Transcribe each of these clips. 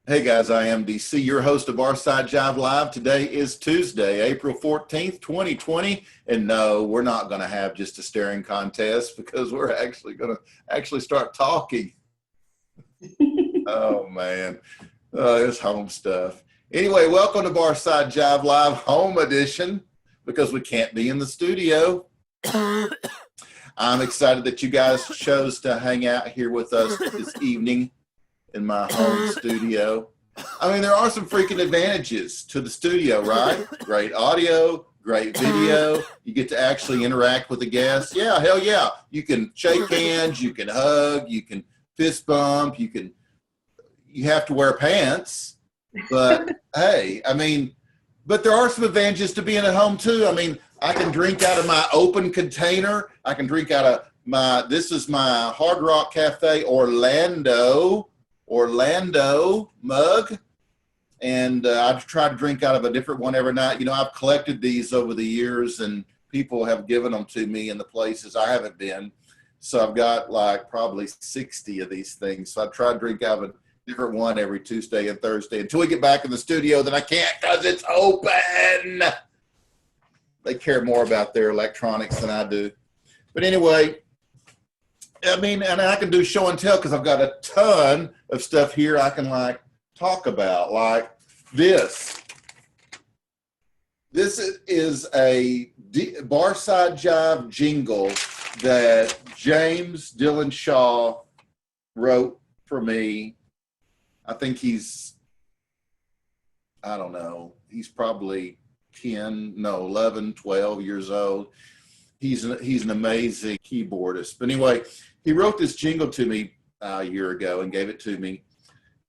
Hey guys, I am DC, your host of Barside Jive Live. Today is Tuesday, April 14th, 2020. And no, we're not going to have just a staring contest because we're actually going to start talking. Oh man, it's home stuff. Anyway, welcome to Barside Jive Live Home Edition because we can't be in the studio. I'm excited that you guys chose to hang out here with us this evening in my home studio. I mean, there are some freaking advantages to the studio, right? Great audio, great video. You get to actually interact with the guests. Yeah, hell yeah. You can shake hands, you can hug, you can fist bump, you have to wear pants. But hey, I mean, but there are some advantages to being at home too. I mean, I can drink out of my open container. I can drink out of this is my Hard Rock Cafe Orlando mug, and I've tried to drink out of a different one every night. You know, I've collected these over the years, and people have given them to me in the places I haven't been. So I've got like probably 60 of these things. So I try to drink out of a different one every Tuesday and Thursday until we get back in the studio. Then I can't because it's open. They care more about their electronics than I do. But anyway, I mean, and I can do show and tell because I've got a ton of stuff here I can like talk about, like this. This is a Barside Jive jingle that James Dylan Shaw wrote for me. I think I don't know, he's probably 11, 12 years old. He's an amazing keyboardist. But anyway, he wrote this jingle to me a year ago and gave it to me.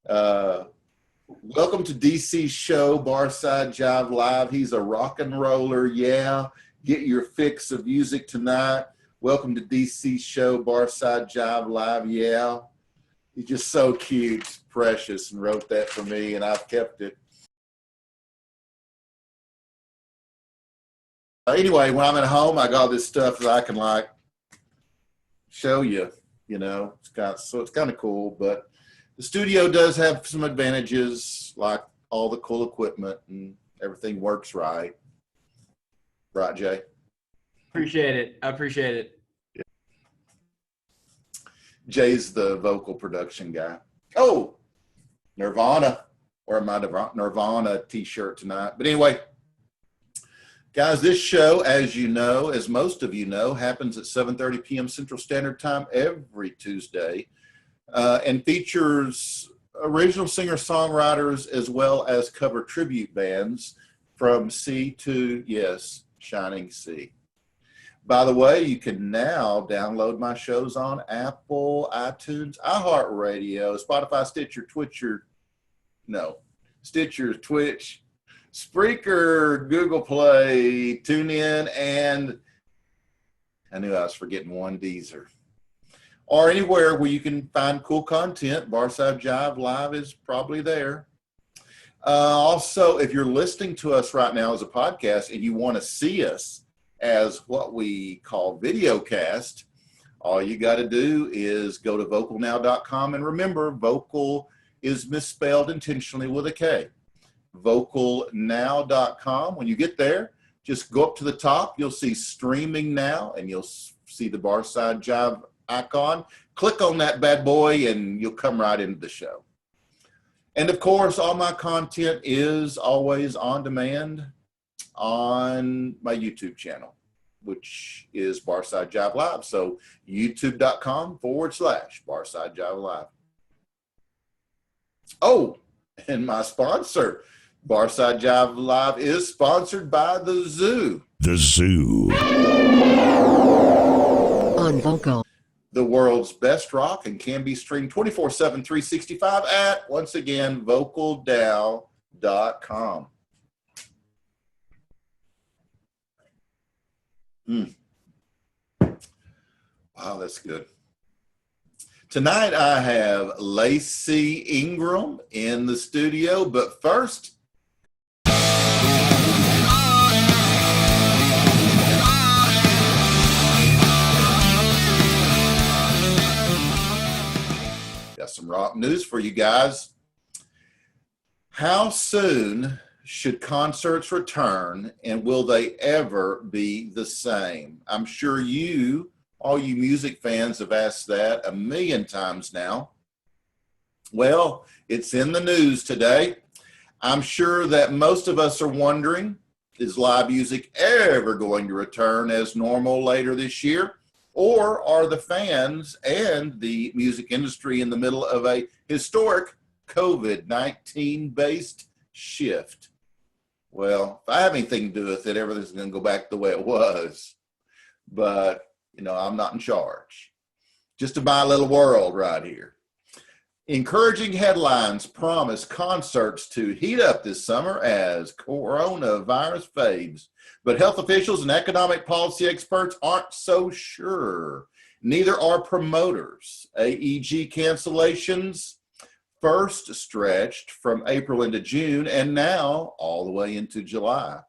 Welcome to DC's show, Barside Jive Live. He's a rock and roller, yeah. Get your fix of music tonight. Welcome to DC's show, Barside Jive Live, yeah. He's just so cute, precious, and wrote that for me, and I've kept it. Anyway, when I'm at home, I got this stuff that I can like show you, you know, it's kind of cool, but the studio does have some advantages, like all the cool equipment and everything works right. Right, Jay? Appreciate it. I appreciate it. Yeah. Jay's the vocal production guy. Oh, Nirvana, or my Nirvana t-shirt tonight. But anyway, guys, this show, as you know, as most of you know, happens at 7:30 p.m. Central Standard Time every Tuesday and features original singer-songwriters as well as cover tribute bands from sea to, yes, Shining Sea. By the way, you can now download my shows on Apple, iTunes, iHeartRadio, Spotify, Stitcher, Twitch, Spreaker, Google Play, TuneIn, and I knew I was forgetting one, Deezer. Or anywhere where you can find cool content. Barside Jive Live is probably there. Also, if you're listening to us right now as a podcast and you want to see us as what we call videocast, all you got to do is go to vocalnow.com. And remember, vocal is misspelled intentionally with a K. vocalnow.com. When you get there, just go up to the top. You'll see streaming now, and you'll see the Barside Jive icon. Click on that bad boy, and you'll come right into the show. And of course, all my content is always on demand on my YouTube channel, which is Barside Jive Live. So youtube.com/Barside Jive Live. Oh, and my sponsor, Barside Jive Live, is sponsored by The Zoo. The Zoo. On Vocal. The world's best rock, and can be streamed 24/7, 365 at, once again, vocalnow.com. Wow, that's good. Tonight I have Lacey Ingram in the studio, but first, got some rock news for you guys. How soon should concerts return, and will they ever be the same? I'm sure all you music fans, have asked that a million times now. Well, it's in the news today. I'm sure that most of us are wondering, is live music ever going to return as normal later this year? Or are the fans and the music industry in the middle of a historic COVID-19 based shift? Well, if I have anything to do with it, everything's going to go back the way it was. But, I'm not in charge. Just a my little world right here. Encouraging headlines promise concerts to heat up this summer as coronavirus fades. But health officials and economic policy experts aren't so sure. Neither are promoters. AEG cancellations first stretched from April into June and now all the way into July.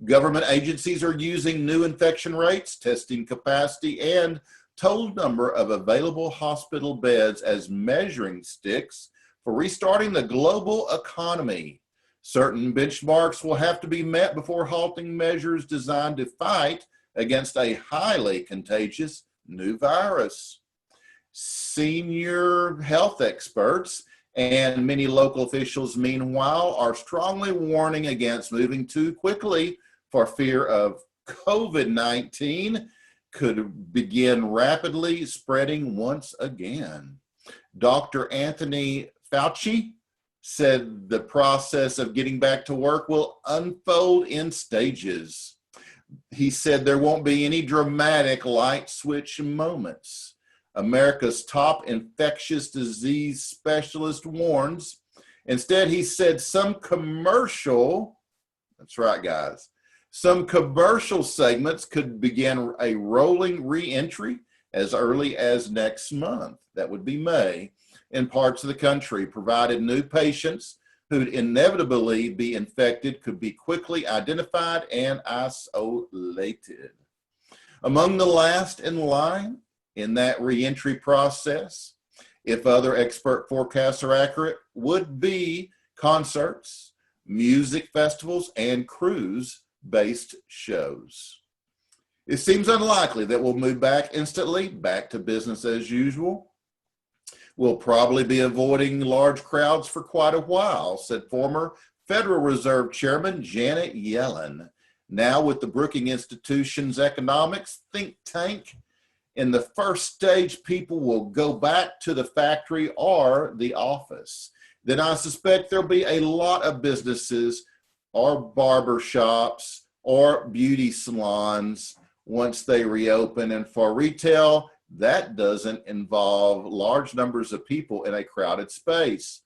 Government agencies are using new infection rates, testing capacity, and total number of available hospital beds as measuring sticks for restarting the global economy. Certain benchmarks will have to be met before halting measures designed to fight against a highly contagious new virus. Senior health experts and many local officials, meanwhile, are strongly warning against moving too quickly for fear of COVID-19 could begin rapidly spreading once again. Dr. Anthony Fauci said the process of getting back to work will unfold in stages. He said there won't be any dramatic light switch moments. America's top infectious disease specialist warns. Instead, he said some commercial segments could begin a rolling re-entry as early as next month. That would be May in parts of the country, provided new patients who'd inevitably be infected could be quickly identified and isolated. Among the last in line in that re-entry process, if other expert forecasts are accurate, would be concerts, music festivals, and cruise-based shows. It seems unlikely that we'll move back instantly, back to business as usual. We'll probably be avoiding large crowds for quite a while, said former Federal Reserve Chairman Janet Yellen. Now with the Brookings Institution's economics think tank, in the first stage, people will go back to the factory or the office. Then I suspect there'll be a lot of businesses or barber shops or beauty salons once they reopen. And for retail, that doesn't involve large numbers of people in a crowded space.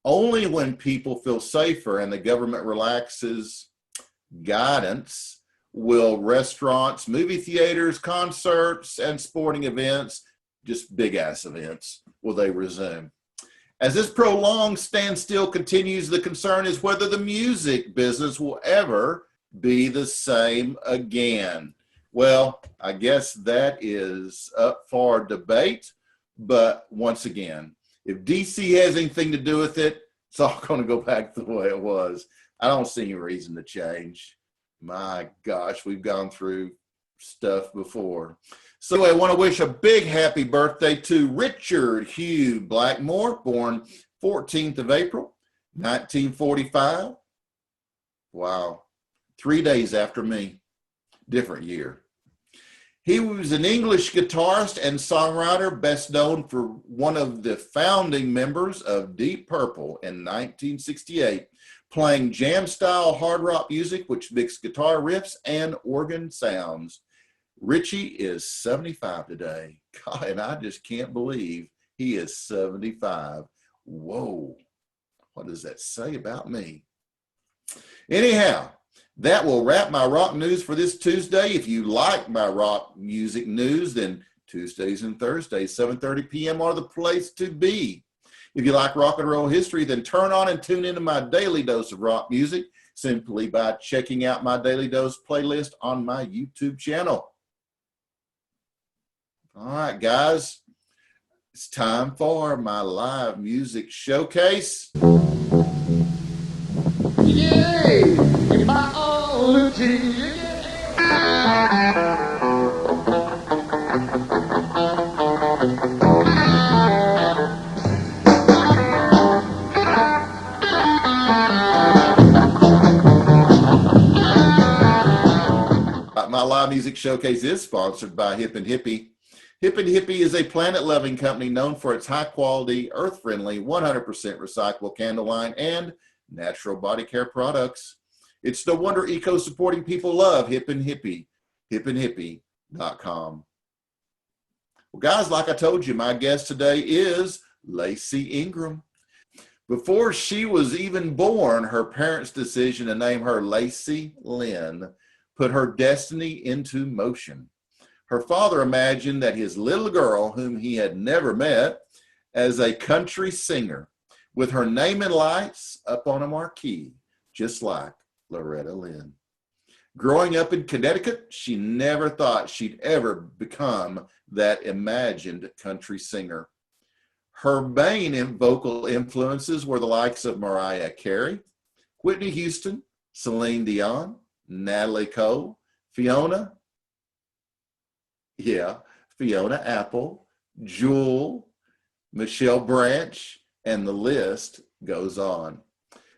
Only when people feel safer and the government relaxes guidance will restaurants, movie theaters, concerts, and sporting events, just big ass events, will they resume. As this prolonged standstill continues, the concern is whether the music business will ever be the same again. Well, I guess that is up for debate, but once again, if DC has anything to do with it, it's all going to go back the way it was. I don't see any reason to change. My gosh, we've gone through stuff before. So I want to wish a big happy birthday to Richard Hugh Blackmore, born 14th of April, 1945. Wow, 3 days after me, different year. He was an English guitarist and songwriter, best known for one of the founding members of Deep Purple in 1968, playing jam-style hard rock music, which mixed guitar riffs and organ sounds. Richie is 75 today. God, and I just can't believe he is 75. Whoa, what does that say about me? Anyhow, that will wrap my rock news for this Tuesday. If you like my rock music news, then Tuesdays and Thursdays, 7:30 p.m. are the place to be. If you like rock and roll history, then turn on and tune into my daily dose of rock music simply by checking out my Daily Dose playlist on my YouTube channel. All right, guys, it's time for my live music showcase. Yay! My own tea. My live music showcase is sponsored by Hip and Hippie. Hip and Hippie is a planet-loving company known for its high-quality, earth-friendly, 100% recyclable candle line and natural body care products. It's no wonder eco-supporting people love Hip and Hippie, hipandhippie.com. Well, guys, like I told you, my guest today is Lacey Ingram. Before she was even born, her parents' decision to name her Lacey Lynn put her destiny into motion. Her father imagined that his little girl, whom he had never met, as a country singer, with her name in lights up on a marquee, just like Loretta Lynn. Growing up in Connecticut, she never thought she'd ever become that imagined country singer. Her main vocal influences were the likes of Mariah Carey, Whitney Houston, Celine Dion, Natalie Cole, Fiona Apple, Jewel, Michelle Branch, and the list goes on.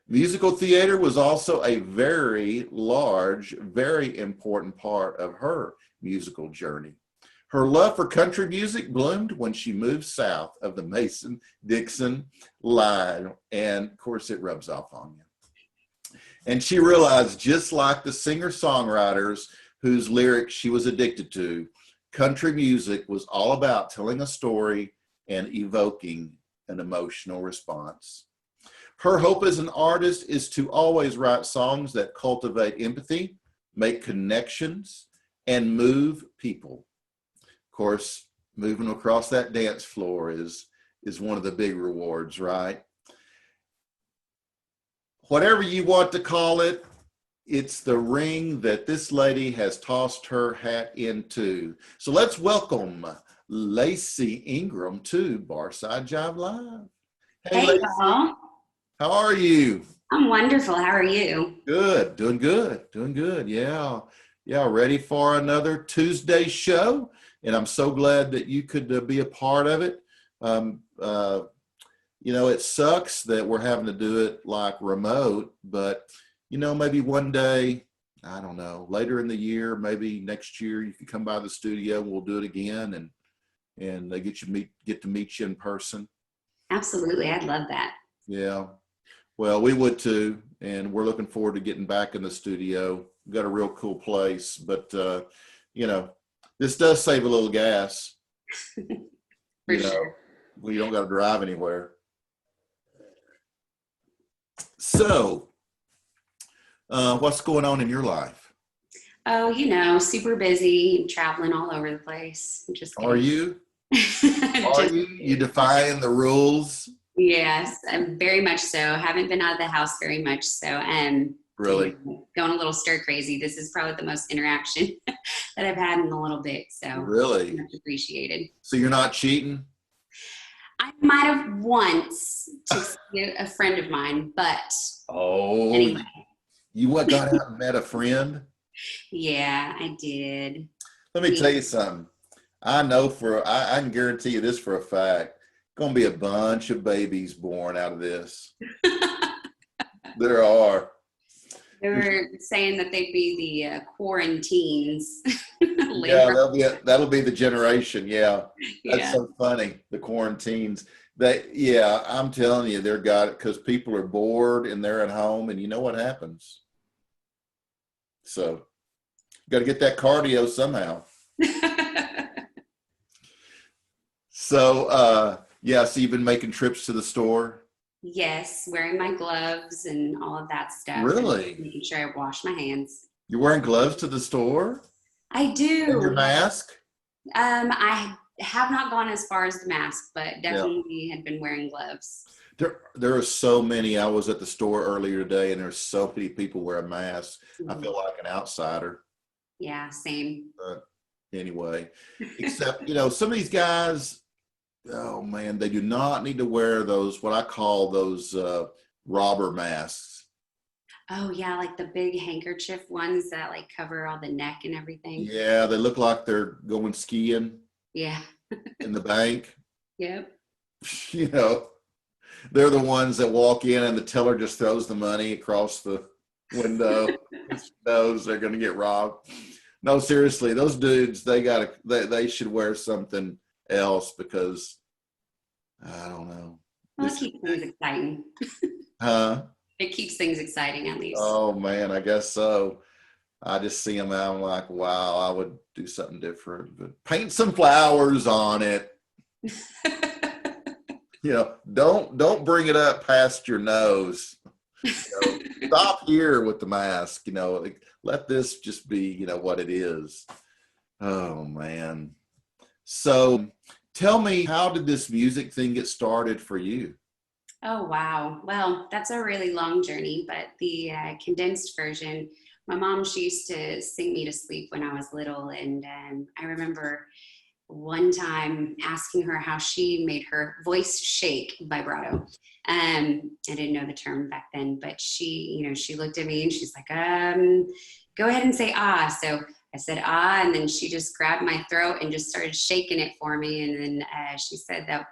Musical theater was also a very large, very important part of her musical journey. Her love for country music bloomed when she moved south of the Mason-Dixon line, and of course it rubs off on you. And she realized, just like the singer-songwriters whose lyrics she was addicted to, country music was all about telling a story and evoking an emotional response. Her hope as an artist is to always write songs that cultivate empathy, make connections, and move people. Of course, moving across that dance floor is one of the big rewards, right? Whatever you want to call it, it's the ring that this lady has tossed her hat into. So let's welcome Lacey Ingram to Barside Jive Live. Hey, Lacey, Paul. how are you? I'm wonderful. How are you? Good, doing good. Yeah, ready for another Tuesday show. And I'm so glad that you could be a part of it. It sucks that we're having to do it like remote, but maybe one day, I don't know, later in the year, maybe next year, you could come by the studio and we'll do it again and they get to meet you in person. Absolutely. I'd love that. Yeah. Well, we would too. And we're looking forward to getting back in the studio. We've got a real cool place, but this does save a little gas. For sure. We don't got to drive anywhere. So, what's going on in your life? Oh, super busy, traveling all over the place. Just Are you? Just, You defying the rules? Yes, I'm very much so. Haven't been out of the house very much, so Really? Going a little stir crazy. This is probably the most interaction that I've had in a little bit, so Really? much appreciated. So you're not cheating? I might have once to see a friend of mine, but anyway. You got out and met a friend? Yeah, I did. Let me tell you something. I know I can guarantee you this for a fact. Going to be a bunch of babies born out of this. There are. They were saying that they'd be the quarantines. Yeah, that'll be the generation. Yeah, that's so funny. The quarantines. I'm telling you, they're got it because people are bored and they're at home, and you know what happens. So, got to get that cardio somehow. So, so you've been making trips to the store? Yes, wearing my gloves and all of that stuff. Really? Making sure I wash my hands. You're wearing gloves to the store? I do. And your mask? I have not gone as far as the mask, but definitely had been wearing gloves. There are so many. I was at the store earlier today, and there's so many people wearing masks. I feel like an outsider. Yeah, same. Anyway, except, some of these guys, oh man, they do not need to wear those, what I call those robber masks. Oh yeah, like the big handkerchief ones that like cover all the neck and everything. Yeah, they look like they're going skiing Yeah. in the bank. Yep. You know, they're the ones that walk in and the teller just throws the money across the window. Knows they're going to get robbed. No, seriously, those dudes, they should wear something else because I don't know. Well, it keeps things exciting. Huh? It keeps things exciting at least. Oh man, I guess so. I just see them out. I'm like, wow, I would do something different, but paint some flowers on it. You know, don't bring it up past your nose. You know, stop here with the mask. You know, like, let this just be, you know, what it is. Oh man. So tell me, how did this music thing get started for you? Oh, wow. Well, that's a really long journey, but the condensed version, my mom, she used to sing me to sleep when I was little. And I remember one time asking her how she made her voice shake vibrato. I didn't know the term back then, but she, you know, she looked at me and she's like, go ahead and say ah. So I said ah, and then she just grabbed my throat and just started shaking it for me. And then she said that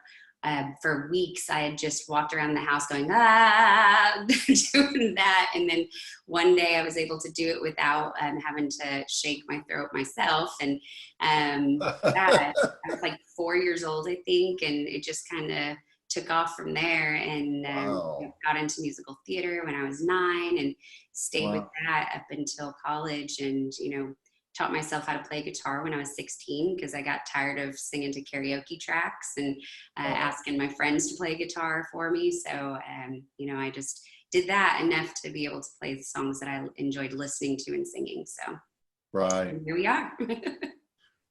for weeks I had just walked around the house going ah, doing that. And then one day I was able to do it without having to shake my throat myself. And yeah, I was like 4 years old, I think, and it just kind of took off from there. And Wow. got into musical theater when I was 9, and stayed with Wow. that up until college. And taught myself how to play guitar when I was 16 because I got tired of singing to karaoke tracks and asking my friends to play guitar for me. So I just did that enough to be able to play the songs that I enjoyed listening to and singing. So Right. here we are.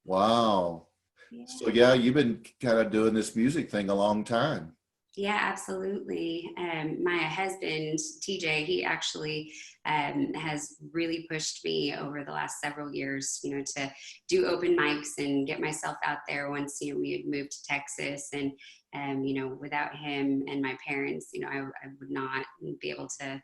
Wow. Yeah. So yeah, you've been kind of doing this music thing a long time. Yeah, absolutely. My husband, TJ, he actually has really pushed me over the last several years, to do open mics and get myself out there once, we had moved to Texas. And, without him and my parents, I would not be able to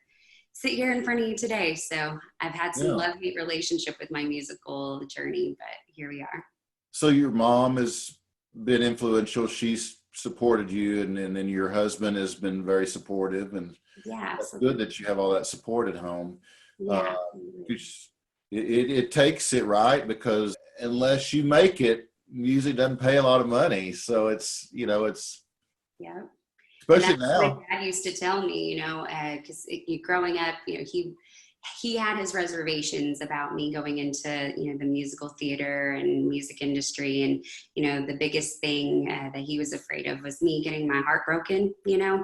sit here in front of you today. So I've had some Yeah. love-hate relationship with my musical journey, but here we are. So your mom has been influential. She's supported you, and then your husband has been very supportive, and Yeah, that's absolutely. good that you have all that support at home. Yeah. It takes it, right? Because unless you make it, music doesn't pay a lot of money. So it's Yeah. And especially that's what my now. dad used to tell me, because growing up, he had his reservations about me going into, the musical theater and music industry. And, the biggest thing that he was afraid of was me getting my heart broken, Yeah.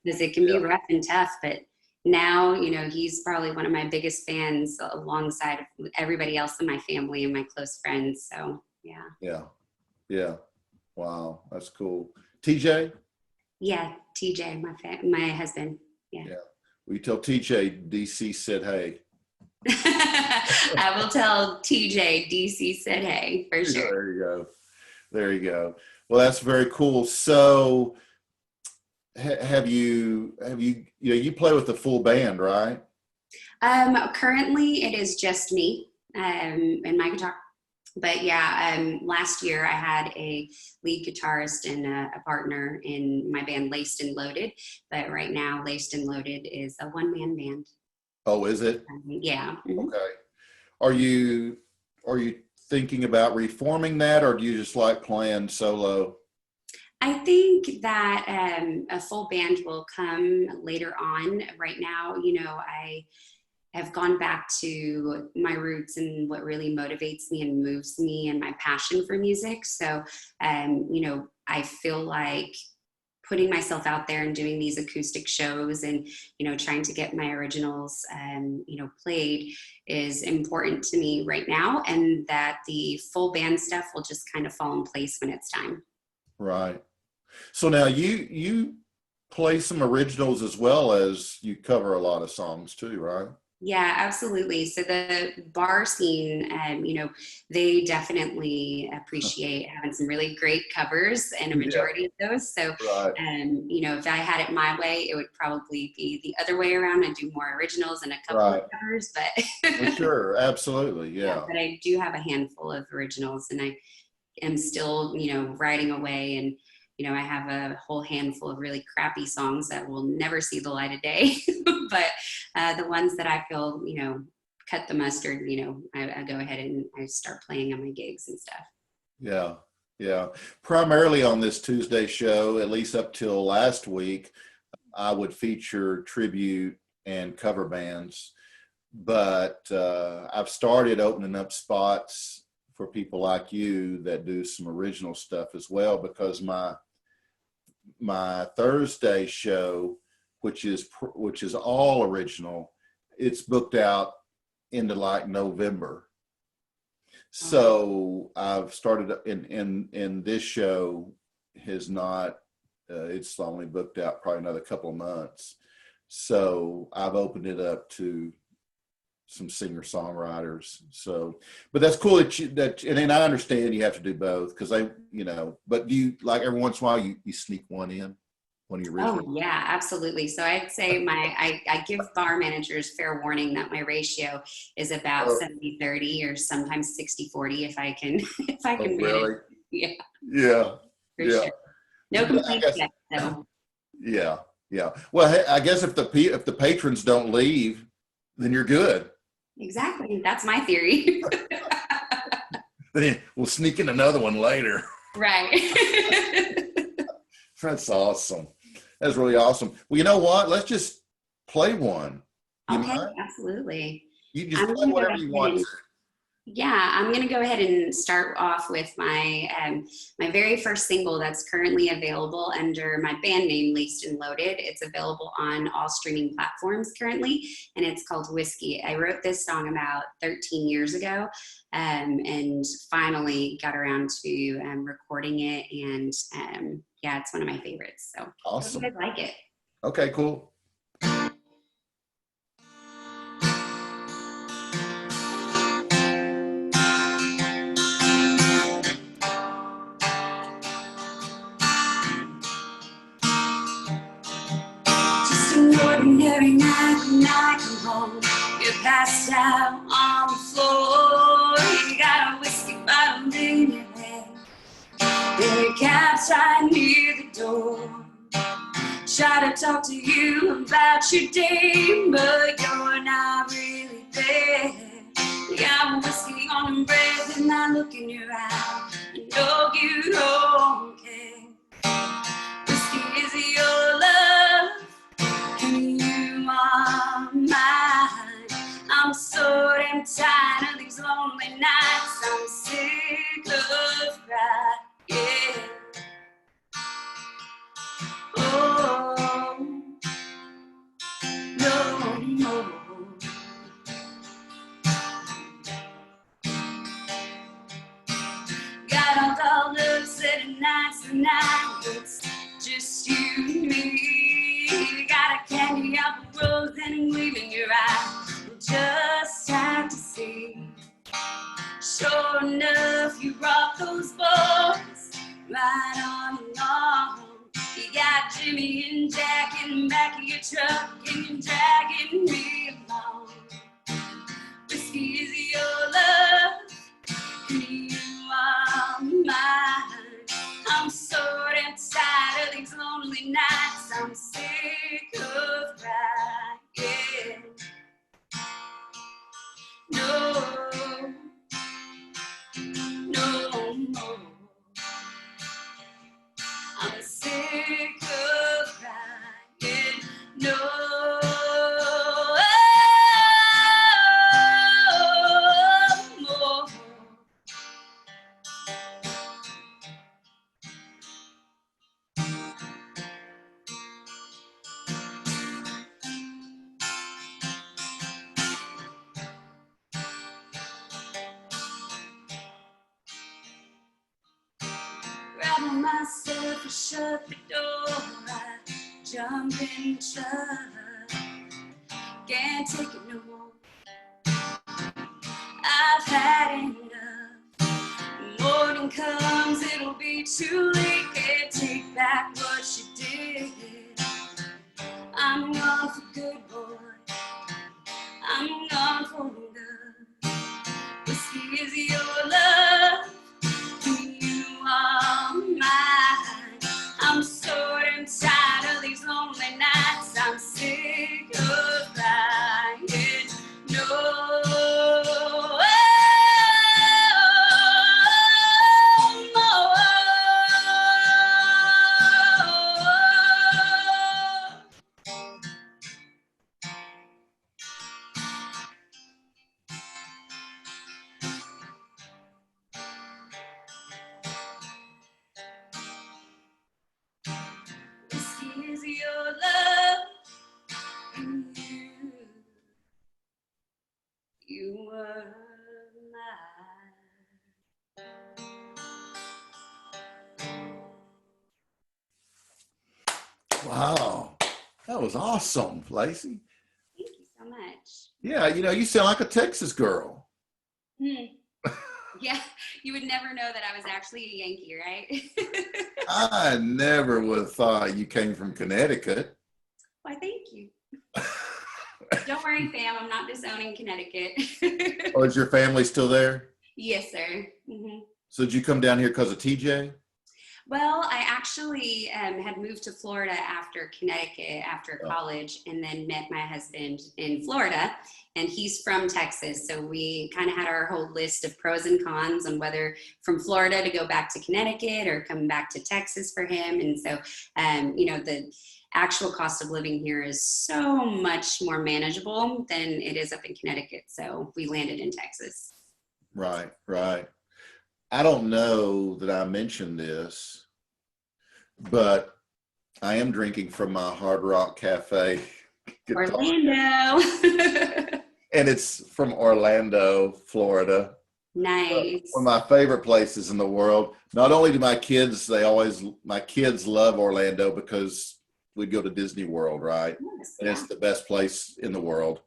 because it can be Yeah. rough and tough. But now, he's probably one of my biggest fans alongside of everybody else in my family and my close friends. So, yeah. Yeah. Yeah. Wow. That's cool. TJ? Yeah, TJ, my husband. Yeah. Yeah. Will you tell TJ DC said hey? I will tell TJ DC said hey for sure. There you go. There you go. Well, that's very cool. So have you play with the full band, right? Currently it is just me and my guitar. But yeah, last year I had a lead guitarist and a partner in my band Laced and Loaded. But right now Laced and Loaded is a one-man band. Oh, is it? Yeah. Okay. Are you thinking about reforming that, or do you just like playing solo? I think that a full band will come later on. Right now, I have gone back to my roots and what really motivates me and moves me and my passion for music. So, I feel like putting myself out there and doing these acoustic shows and, trying to get my originals, played is important to me right now. And that the full band stuff will just kind of fall in place when it's time. Right. So now you play some originals as well as you cover a lot of songs too, right? Yeah, absolutely. So the bar scene, they definitely appreciate having some really great covers and a Yeah, majority of those. So, right, if I had it my way, it would probably be the other way around. I'd do more originals and a couple of right. covers, For but sure, absolutely, yeah, yeah. but I do have a handful of originals, and I am still, writing away. And, I have a whole handful of really crappy songs that will never see the light of day. But the ones that I feel, cut the mustard, I go ahead and I start playing on my gigs and stuff. Yeah, yeah. Primarily on this Tuesday show, at least up till last week, I would feature tribute and cover bands. But I've started opening up spots for people like you that do some original stuff as well, because my Thursday show, which is all original, it's booked out into like November. So I've started in this show has not, it's only booked out probably another couple of months. So I've opened it up to some singer songwriters. So, but that's cool and then I understand you have to do both because but do you, like, every once in a while you sneak one in, one of your Oh original? yeah, absolutely. So I'd say I give bar managers fair warning that my ratio is about Oh, 70-30 or sometimes 60-40 if I can if I oh can manage. really? Yeah, Yeah. for Yeah. sure. No But I complaints guess, yet, though. yeah. Yeah. Well, hey, I guess if the patrons don't leave, then you're good. Exactly. That's my theory. Then we'll sneak in another one later. Right. That's awesome. That's really awesome. Well, you know what? Let's just play one. You Okay, mind? absolutely. You just I'm play gonna go whatever ahead you want and to. I'm gonna go ahead and start off with my very first single that's currently available under my band name, Laced and Loaded. It's available on all streaming platforms currently, and it's called Whiskey. I wrote this song about 13 years ago, and finally got around to recording it. And yeah, it's one of my favorites. So I hope you Awesome. guys like it. Okay, cool. Just an ordinary night when I come home. You're passed out on the floor. You got a whiskey bottle in your hand. Your cab's right near the door. Try to talk to you about your day, but you're not really there. You got whiskey on your breath and I look in your eyes. I know you don't care. Whiskey is your love. And you are mine. I'm so damn tired of these lonely nights. I'm sick of crying. Oh, no, no. Got all dolled up, setting nights and nights. Just you and me. Got a candy apple rose and a gleam in your eye. We'll just have to see. Sure enough, you brought those boys right on along. You got Jimmy and Jack in the back of your truck, and you're dragging me along. Whiskey is your love, and you are mine. I'm so damn tired of these lonely nights. I'm sick of crying. No, no, no. I'm sick of crying. No. More. Grab myself and shut the door. I jump in the truck. Can't take it no more. I've had enough. Morning comes, it'll be too late. Can't take back what you did. I'm gone for good, boy. I'm gone for good. Whiskey is your love. You are mine. I'm so damn tired of these lonely nights. I'm sick of lying. No. This is your love, and you were mine. Wow. That was awesome, Lacey. Thank you so much. Yeah, you know, you sound like a Texas girl. Yeah, you would never know that I was actually a Yankee, right? I never would have thought you came from Connecticut. Why, thank you. Don't worry, fam. I'm not disowning Connecticut. Oh, is your family still there? Yes, sir. Mm-hmm. So did you come down here because of TJ? Well, I actually had moved to Florida after Connecticut, after college, and then met my husband in Florida, and he's from Texas. So we kind of had our whole list of pros and cons on whether from Florida to go back to Connecticut or come back to Texas for him. And so, you know, the actual cost of living here is so much more manageable than it is up in Connecticut. So we landed in Texas. Right, right. I don't know that I mentioned this, but I am drinking from my Hard Rock Cafe guitar. Orlando. And it's from Orlando, Florida. Nice. One of my favorite places in the world. Not only do my kids love Orlando because we go to Disney World, right? Yes, And yeah. it's the best place in the world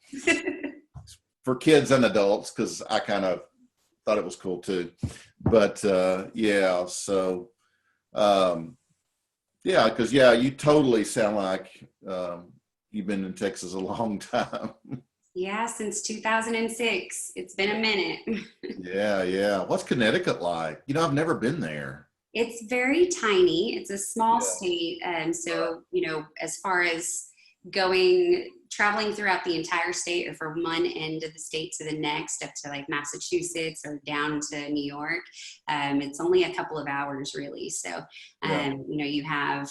for kids and adults, because I kind of thought it was cool too. But yeah, so yeah, because you totally sound like you've been in Texas a long time. Yeah, since 2006. It's been a minute. Yeah. What's Connecticut like? You know, I've never been there. It's very tiny. It's a small Yeah. state. So, you know, as far as traveling throughout the entire state or from one end of the state to the next, up to like Massachusetts or down to New York, it's only a couple of hours really. So, you know, you have,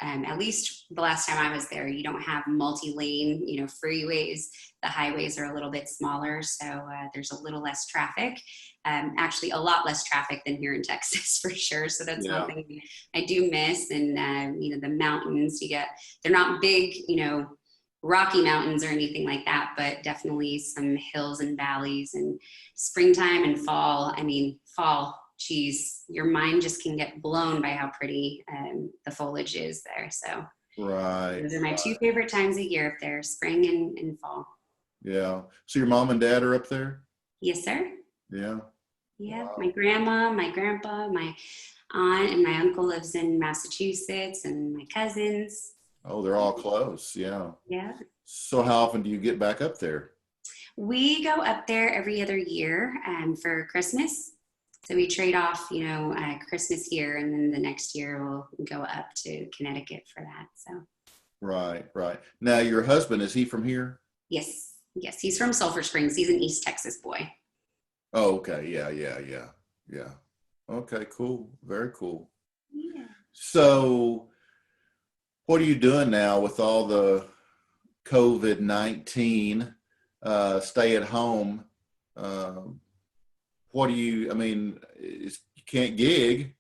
at least the last time I was there, you don't have multi-lane, you know, freeways. The highways are a little bit smaller, so there's a little less traffic. Actually, a lot less traffic than here in Texas, for sure. So that's one thing I do miss. And you know, the mountains they're not big, you know, rocky mountains or anything like that, but definitely some hills and valleys. And springtime and fall. I mean, fall. Geez, your mind just can get blown by how pretty the foliage is there. So those are my two favorite times a year up there, spring and fall. Yeah. So your mom and dad are up there? Yes, sir. Yeah. Yeah. Wow. My grandma, my grandpa, my aunt, and my uncle lives in Massachusetts, and my cousins. Oh, they're all close. Yeah. Yeah. So how often do you get back up there? We go up there every other year for Christmas. So we trade off, you know, Christmas here, and then the next year we'll go up to Connecticut for that. So. Right. Now, your husband, is he from here? Yes. He's from Sulphur Springs. He's an East Texas boy. Oh, okay. Yeah. Okay, cool. Very cool. Yeah. So what are you doing now with all the COVID-19 stay at home? You can't gig.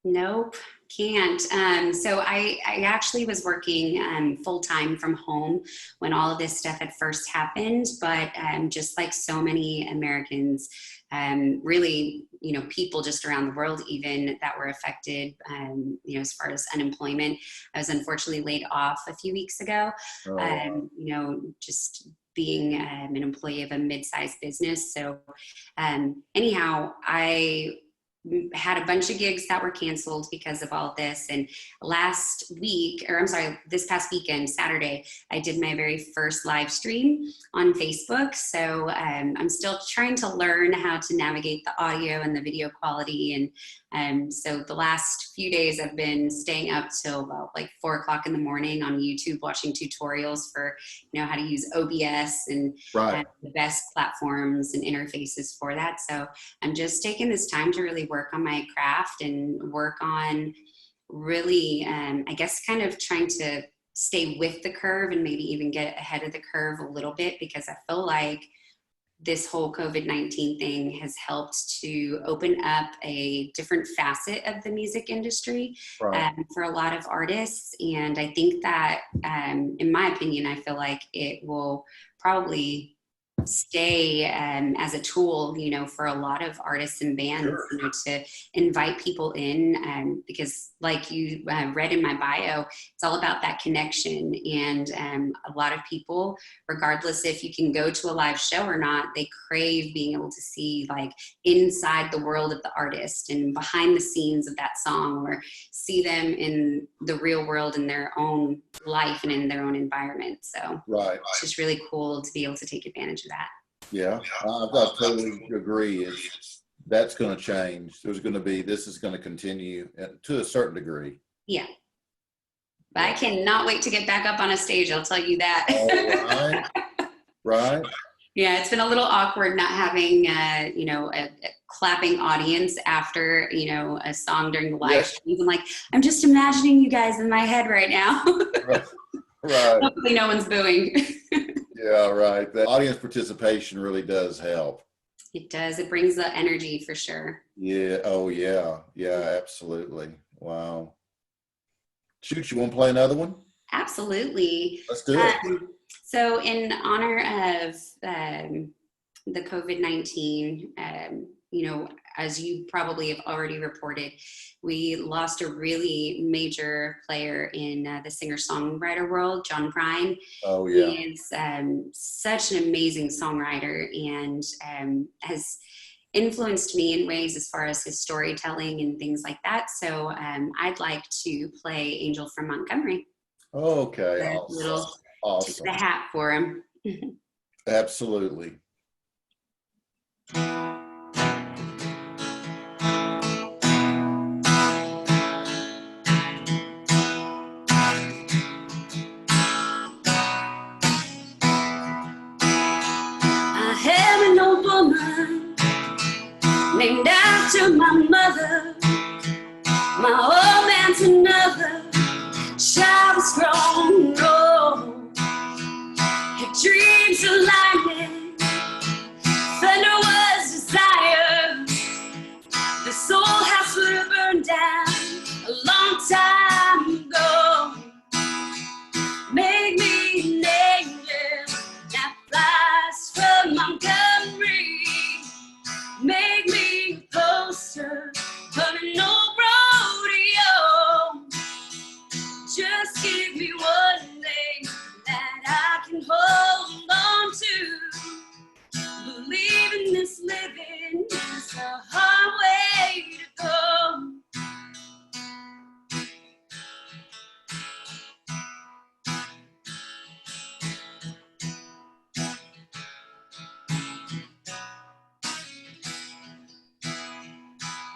Nope, can't. So I actually was working full-time from home when all of this stuff had first happened, but just like so many Americans, really, you know, people just around the world even that were affected, you know, as far as unemployment. I was unfortunately laid off a few weeks ago, you know, just being an employee of a mid-sized business. So anyhow, I had a bunch of gigs that were canceled because of all this. And this past weekend, Saturday, I did my very first live stream on Facebook. So I'm still trying to learn how to navigate the audio and the video quality. And so the last few days I've been staying up till about like 4 o'clock in the morning on YouTube, watching tutorials for, how to use OBS and the best platforms and interfaces for that. So I'm just taking this time to really work on my craft and work on really, I guess, kind of trying to stay with the curve and maybe even get ahead of the curve a little bit, because I feel like this whole COVID-19 thing has helped to open up a different facet of the music industry for a lot of artists. And I think that, in my opinion, I feel like it will probably stay as a tool, for a lot of artists and bands, to invite people in, because like you read in my bio, it's all about that connection. And a lot of people, regardless if you can go to a live show or not, they crave being able to see like inside the world of the artist and behind the scenes of that song, or see them in the real world in their own life and in their own environment. So it's just really cool to be able to take advantage of that. Yeah, I totally agree. That's going to change. This is going to continue to a certain degree. Yeah. But I cannot wait to get back up on a stage, I'll tell you that. All right. Yeah, it's been a little awkward not having, a clapping audience after, a song during the live streams. I'm like, I'm just imagining you guys in my head right now. Right. Hopefully no one's booing. Yeah, right. The audience participation really does help. It does. It brings the energy for sure. Yeah. Oh, yeah. Yeah, absolutely. Wow. Shoot, you want to play another one? Absolutely. Let's do it. So in honor of the COVID-19, as you probably have already reported, we lost a really major player in the singer-songwriter world, John Prine. Oh, yeah. He is such an amazing songwriter and has influenced me in ways as far as his storytelling and things like that. So I'd like to play Angel from Montgomery. Okay. A little awesome. tip of the hat for him. Absolutely. I have an old woman named after my mother. My old man's another child was grown old. Her dreams of lightning, thunder was desire. This old house would have burned down a long time ago. Make me an angel that flies from Montgomery. Make me a poster of an old rodeo. Just give me one thing that I can hold on to. Believe in this living is a hard way to go.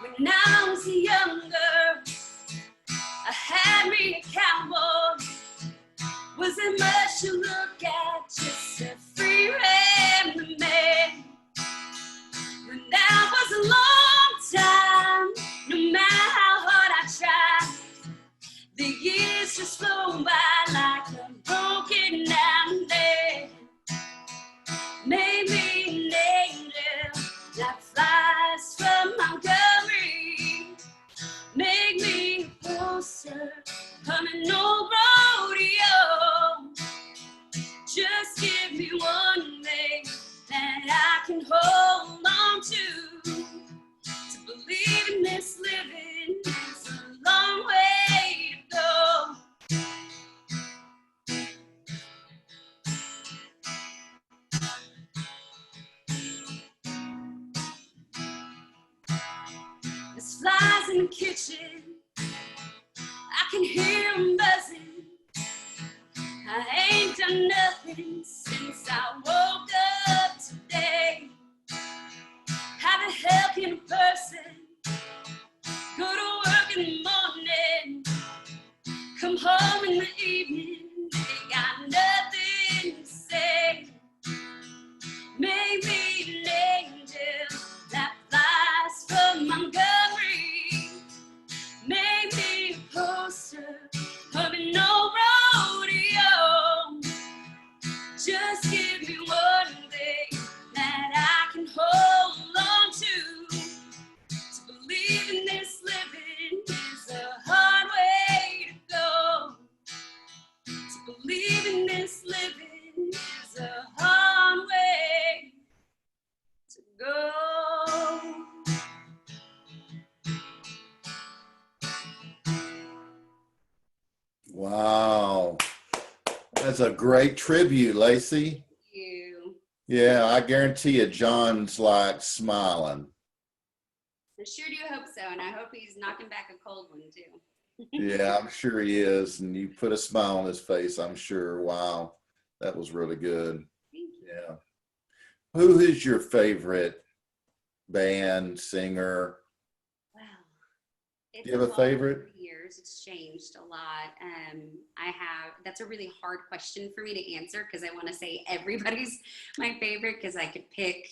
When I was younger, I had me a cowboy. Wasn't much to look at, just a free rambling man. But that was a long time, no matter how hard I tried. The years just flow by like a broken down day. Maybe an angel that flies from Montgomery. Make me a poster of an old rodeo. Just give me one thing that I can hold on to believe in this living is a long way to go. in the kitchen, I can hear them buzzing. I ain't done nothing since I woke up today. How the hell can a person go to work in the morning, come home in the evening, they got nothing to say? Maybe an angel that flies from Montgomery, maybe a poster of an old rodeo. Just give me one thing that I can hold on to. To believe in this living is a hard way to go. To believe in this living is a hard way to go. Wow. That's a great tribute, Lacey. Thank you. Yeah, I guarantee you John's like smiling. I sure do hope so, and I hope he's knocking back a cold one too. Yeah, I'm sure he is. And you put a smile on his face, I'm sure. Wow. That was really good. Thank you. Yeah. Who is your favorite band, singer? Wow. It's Do you have a evolved favorite? over the years. It's changed a lot. That's a really hard question for me to answer because I want to say everybody's my favorite because I could pick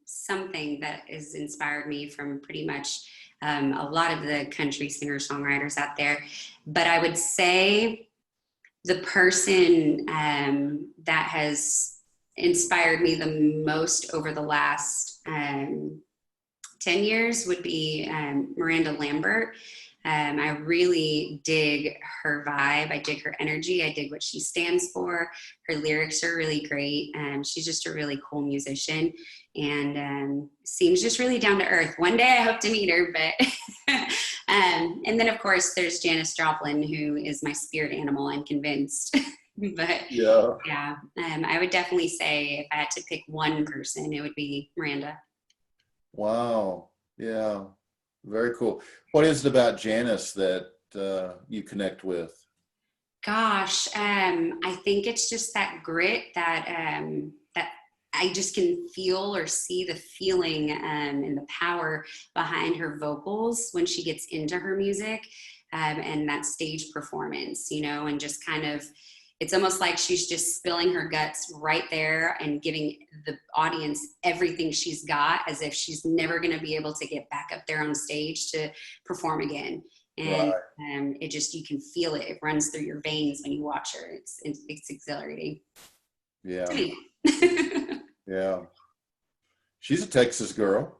something that has inspired me from pretty much a lot of the country singer-songwriters out there. But I would say the person that has inspired me the most over the last 10 years would be Miranda Lambert. I really dig her vibe. I dig her energy. I dig what she stands for. Her lyrics are really great. She's just a really cool musician and seems just really down to earth. One day I hope to meet her, but and then of course there's Janis Joplin, who is my spirit animal, I'm convinced. But yeah, I would definitely say if I had to pick one person, it would be Miranda. Wow. Yeah. Very cool. What is it about Janice that you connect with? Gosh, I think it's just that grit that that I just can feel or see the feeling and the power behind her vocals when she gets into her music and that stage performance, you know, and just kind of, it's almost like she's just spilling her guts right there and giving the audience everything she's got as if she's never going to be able to get back up there on stage to perform again. And it just, you can feel it. It runs through your veins when you watch her. It's exhilarating. Yeah. Yeah. She's a Texas girl.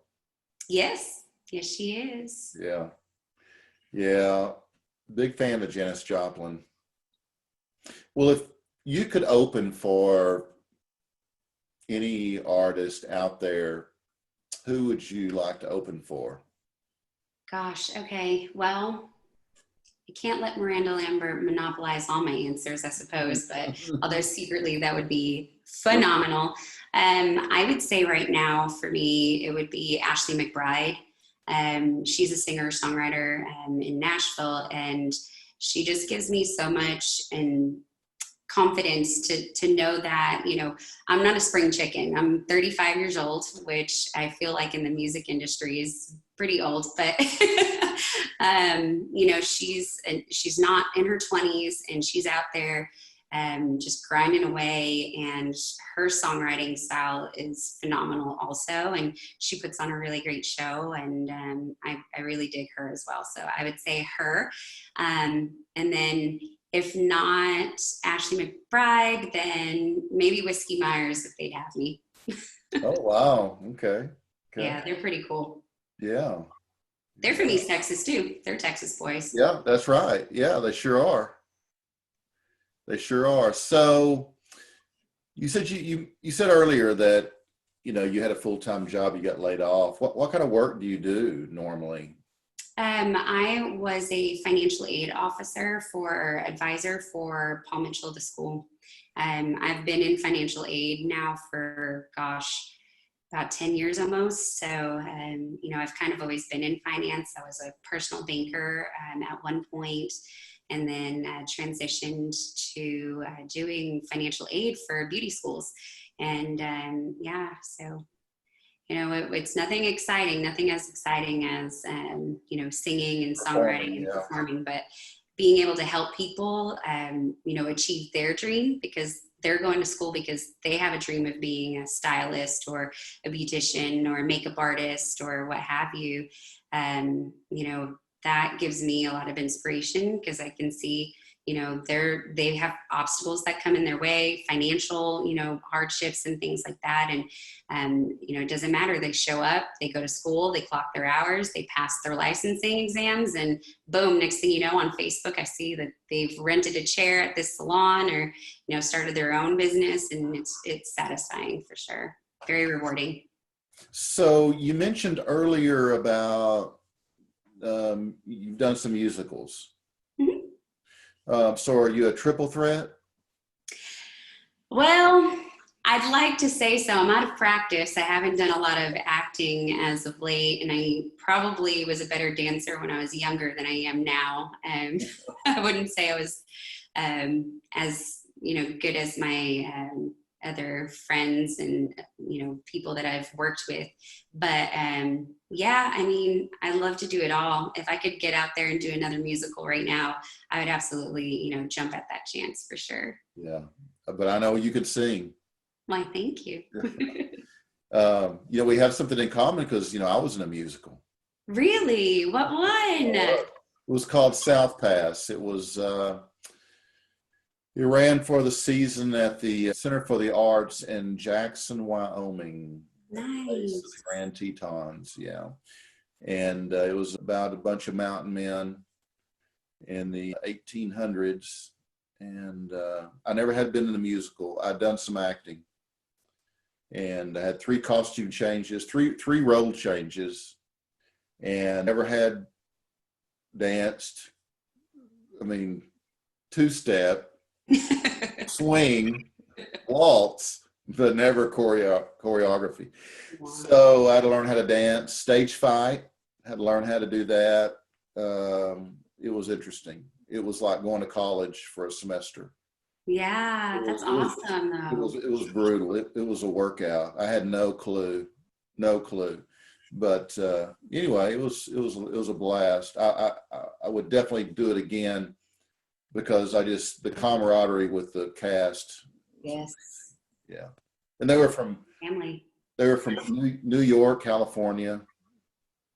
Yes. Yes, she is. Yeah. Yeah. Big fan of Janis Joplin. Well, if you could open for any artist out there, who would you like to open for? Gosh, okay. Well, I can't let Miranda Lambert monopolize all my answers, I suppose, but although secretly that would be phenomenal. I would say right now for me, it would be Ashley McBryde. She's a singer-songwriter in Nashville, and she just gives me so much and confidence to know that, you know, I'm not a spring chicken. I'm 35 years old, which I feel like in the music industry is pretty old, but you know, she's not in her 20s and she's out there just grinding away, and her songwriting style is phenomenal also, and she puts on a really great show, and I really dig her as well. So I would say her, and then if not Ashley McBryde, then maybe Whiskey Myers if they'd have me. Oh, wow. Okay. Yeah, they're pretty cool. Yeah. They're from East Texas too. They're Texas boys. Yeah, that's right. Yeah, they sure are. They sure are. So you said you said earlier that, you know, you had a full-time job, you got laid off. What kind of work do you do normally? I was a financial aid officer advisor for Paul Mitchell, the school. I've been in financial aid now for, gosh, about 10 years almost. So, I've kind of always been in finance. I was a personal banker at one point, and then transitioned to doing financial aid for beauty schools. And so, it's nothing exciting, nothing as exciting as, singing and songwriting and performing, but being able to help people, achieve their dream, because they're going to school because they have a dream of being a stylist or a beautician or a makeup artist or what have you. That gives me a lot of inspiration, because I can see, they have obstacles that come in their way, financial, hardships and things like that. And, it doesn't matter. They show up, they go to school, they clock their hours, they pass their licensing exams, and boom, next thing you know, on Facebook, I see that they've rented a chair at this salon, or, started their own business, and it's satisfying for sure. Very rewarding. So you mentioned earlier about you've done some musicals. So are you a triple threat? Well, I'd like to say so. I'm out of practice. I haven't done a lot of acting as of late, and I probably was a better dancer when I was younger than I am now. I wouldn't say I was as good as my other friends and people that I've worked with, but I love to do it all. If I could get out there and do another musical right now, I would absolutely jump at that chance for sure. Yeah, but I know you could sing. Why, thank you. We have something in common, because I was in a musical. Really? What one? It was called South Pass. It was it ran for the season at the Center for the Arts in Jackson, Wyoming. Nice. The Grand Tetons, yeah. And it was about a bunch of mountain men in the 1800s. And I never had been in a musical. I'd done some acting. And I had 3 costume changes, three role changes, and never had danced. I mean, 2-step, swing, waltz, but never choreography. Wow. So I had to learn how to dance, stage fight, had to learn how to do that. It was interesting. It was like going to college for a semester. Yeah, that's awesome though. It was brutal. It was a workout. I had no clue. But anyway, it was a blast. I would definitely do it again, because the camaraderie with the cast. Yes. Yeah. And they were from Family. New York, California.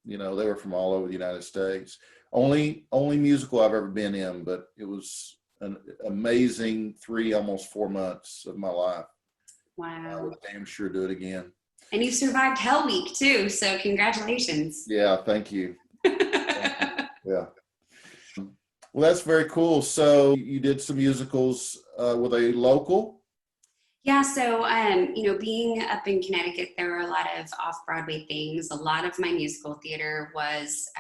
They were from all over the United States. Only musical I've ever been in, but it was an amazing 3, almost 4 months of my life. Wow. I would damn sure do it again. And you survived Hell Week too, so congratulations. Yeah, thank you. Yeah. Well, that's very cool. So you did some musicals. Were they local? Yeah, so, being up in Connecticut, there were a lot of off-Broadway things. A lot of my musical theater was,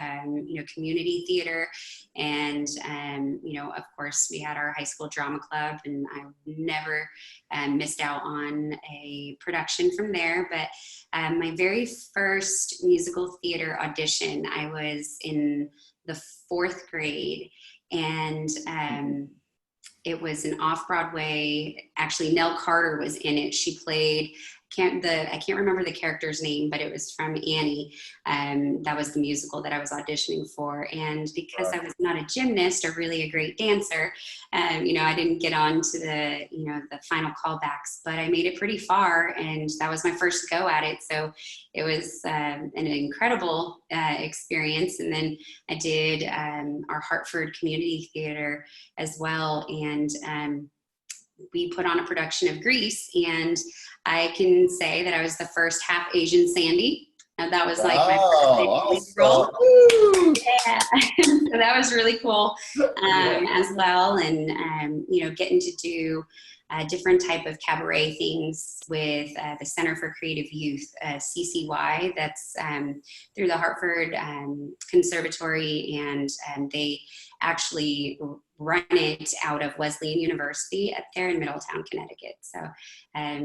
community theater. And, of course, we had our high school drama club, and I never missed out on a production from there. But my very first musical theater audition, I was in the 4th grade, and it was an off-Broadway. Actually, Nell Carter was in it. She played, I can't remember the character's name, but it was from Annie. That was the musical that I was auditioning for. And because I was not a gymnast or really a great dancer, I didn't get on to the final callbacks, but I made it pretty far, and that was my first go at it. So it was an incredible experience. And then I did our Hartford Community Theater as well. And we put on a production of Grease, and I can say that I was the first half Asian Sandy. And that was like my first role. Yeah. So that was really cool as well. And, getting to do different type of cabaret things with the Center for Creative Youth, CCY, that's through the Hartford Conservatory, and they actually run it out of Wesleyan University up there in Middletown, Connecticut. So,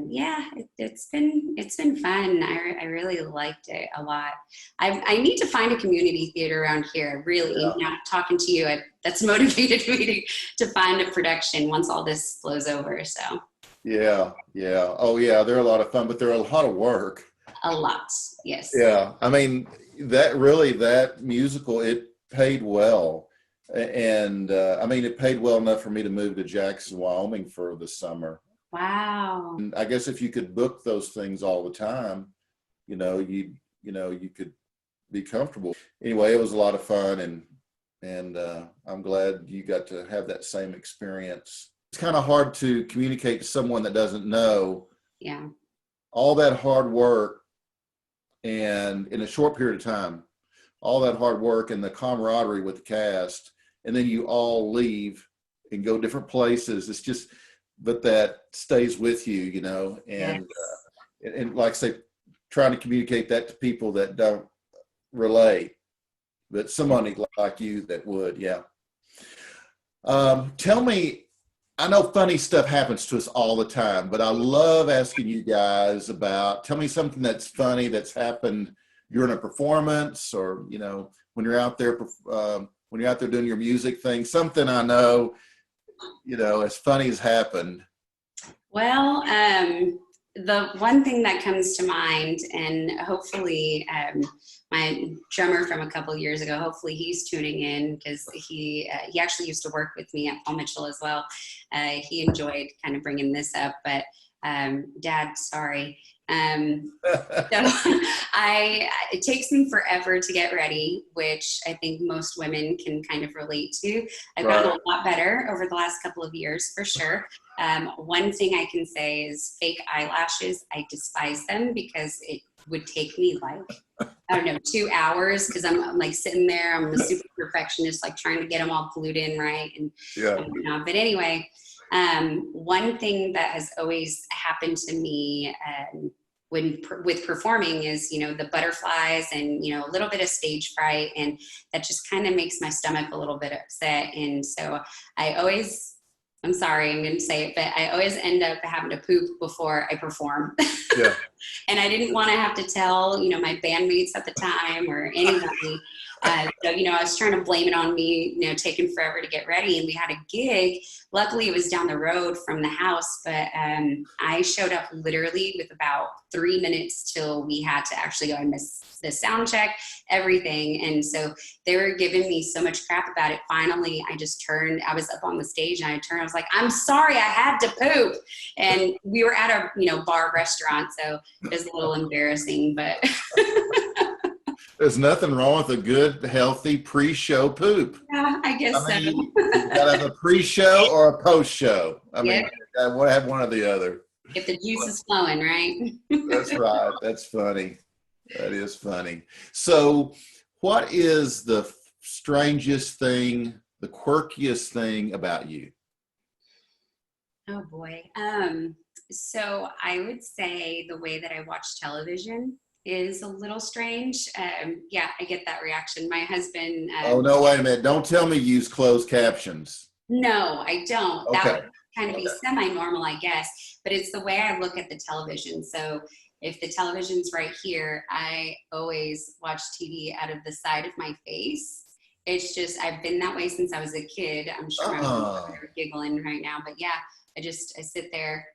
yeah, it's been fun. I really liked it a lot. I need to find a community theater around here. Really, now talking to you, that's motivated me to find a production once all this blows over. So. Yeah. Oh yeah, they're a lot of fun, but they're a lot of work. A lot, yes. Yeah, I mean that musical, it paid well, and I mean it paid well enough for me to move to Jackson, Wyoming for the summer. Wow. And I guess if you could book those things all the time, you could be comfortable. Anyway, it was a lot of fun, and I'm glad you got to have that same experience. It's kind of hard to communicate to someone that doesn't know. Yeah. All that hard work, and in a short period of time, all that hard work and the camaraderie with the cast, and then you all leave and go different places. It's just, but that stays with you, and Yes. And like I say, trying to communicate that to people that don't relate, but somebody like you that would, yeah. Tell me, I know funny stuff happens to us all the time, but I love asking you guys tell me something that's funny that's happened during a performance, or, when you're out there doing your music thing, something I know, as funny as happened. Well, the one thing that comes to mind, and hopefully my drummer from a couple of years ago, hopefully he's tuning in, because he actually used to work with me at Paul Mitchell as well. He enjoyed kind of bringing this up, but Dad, sorry. So it takes me forever to get ready, which I think most women can kind of relate to. I've gotten a lot better over the last couple of years, for sure. One thing I can say is fake eyelashes. I despise them because it would take me like, I don't know, 2 hours, because I'm like sitting there. I'm a super perfectionist, like trying to get them all glued in right. And but anyway, one thing that has always happened to me with performing is, the butterflies and, a little bit of stage fright, and that just kind of makes my stomach a little bit upset. And so I'm sorry, I'm going to say it, but I always end up having to poop before I perform. Yeah. And I didn't want to have to tell, my bandmates at the time or anybody. So, I was trying to blame it on me, taking forever to get ready. And we had a gig. Luckily, it was down the road from the house, but I showed up literally with about 3 minutes till we had to actually go and miss the sound check, everything. And so they were giving me so much crap about it. Finally, I just turned. I was up on the stage, and I was like, "I'm sorry, I had to poop." And we were at a bar restaurant, so it was a little embarrassing, but. There's nothing wrong with a good, healthy pre-show poop. Yeah, I guess so. You gotta have a pre-show or a post-show. I mean, have one or the other. If the juice is flowing, right? That's right. That's funny. That is funny. So, what is the strangest thing, the quirkiest thing about you? Oh boy. So I would say the way that I watch television is a little strange. Yeah, I get that reaction. My husband. Oh, no, wait a minute. Don't tell me you use closed captions. No, I don't. Okay. That would kind of be semi-normal, I guess. But it's the way I look at the television. So if the television's right here, I always watch TV out of the side of my face. It's just, I've been that way since I was a kid. I'm sure I'm giggling right now. But yeah, I sit there.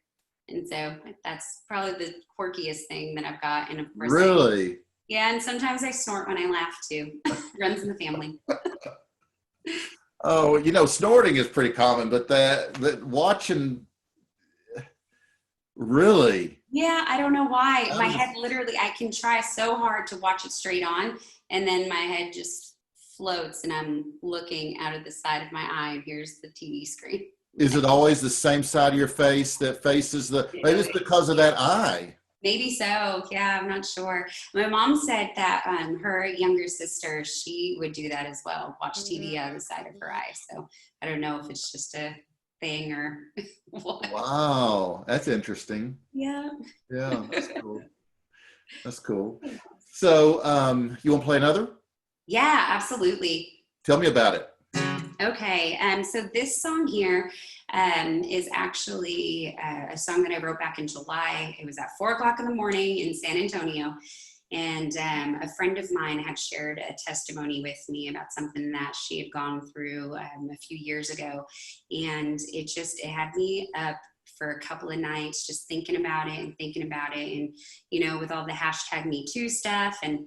And so that's probably the quirkiest thing that I've got. And of course, really? Yeah, and sometimes I snort when I laugh too. Runs in the family. Oh, snorting is pretty common, but that watching, really? Yeah, I don't know why. My head literally, I can try so hard to watch it straight on, and then my head just floats, and I'm looking out of the side of my eye, and here's the TV screen. Is it always the same side of your face that faces maybe it's because of that eye? Maybe so. Yeah, I'm not sure. My mom said that her younger sister, she would do that as well, watch TV out of the side of her eye. So I don't know if it's just a thing or what. Wow, that's interesting. Yeah. Yeah, that's cool. That's cool. So you want to play another? Yeah, absolutely. Tell me about it. Okay, so this song here is actually a song that I wrote back in July. It was at 4 o'clock in the morning in San Antonio. And a friend of mine had shared a testimony with me about something that she had gone through a few years ago. And it had me up for a couple of nights just thinking about it. And, you know, with all the hashtag Me Too stuff. And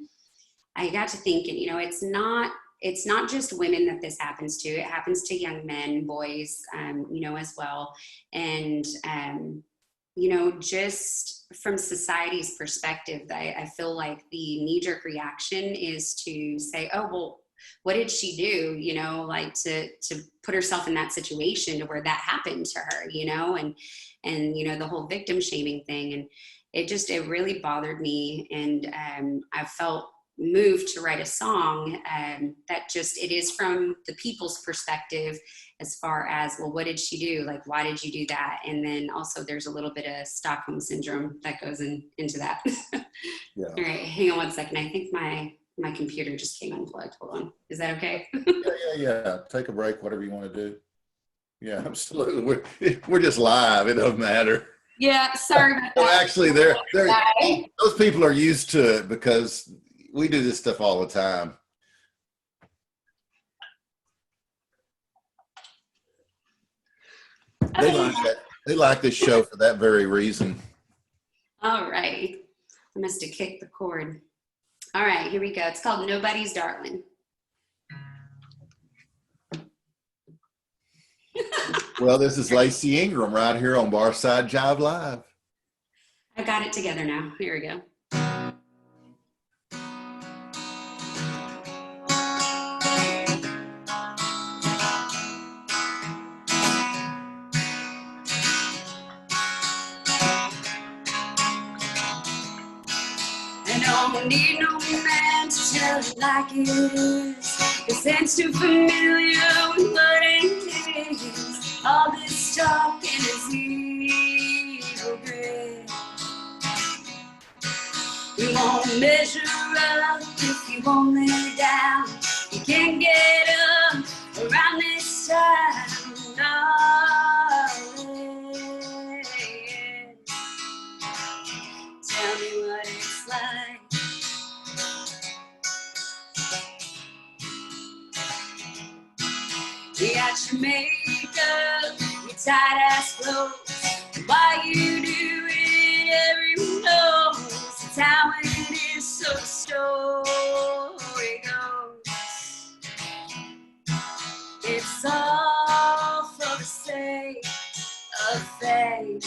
I got to thinking, you know, it's not just women that this happens to. It happens to young men, boys, you know, as well. And, you know, just from society's perspective, I feel like the knee-jerk reaction is to say, oh, well, what did she do? You know, like to put herself in that situation to where that happened to her, you know, and, you know, the whole victim shaming thing. And it really bothered me. And I felt moved to write a song that it is from the people's perspective as far as, well, what did she do? Like, why did you do that? And then also there's a little bit of Stockholm syndrome that goes into that. Yeah. All right, hang on one second. I think my computer just came unplugged. Hold on. Is that okay? Yeah. Take a break, whatever you want to do. Yeah, absolutely. We're just live. It doesn't matter. Yeah, sorry about that. So actually, those people are used to it because we do this stuff all the time. They like that. They like this show for that very reason. All right. I must have kicked the cord. All right, here we go. It's called Nobody's Darling. Well, this is Lacey Ingram right here on Barside Jive Live. I got it together now. Here we go. Don't need no man to tell it like it is. Your sense too familiar with what it is. All this talking is evil grit. You won't measure up if you won't lay down. You can't get up around this time. Tell me what it's like. You got your makeup, your tight ass clothes. Why you do it, everyone knows. It's how it is, so the story goes. It's all for the sake of fame.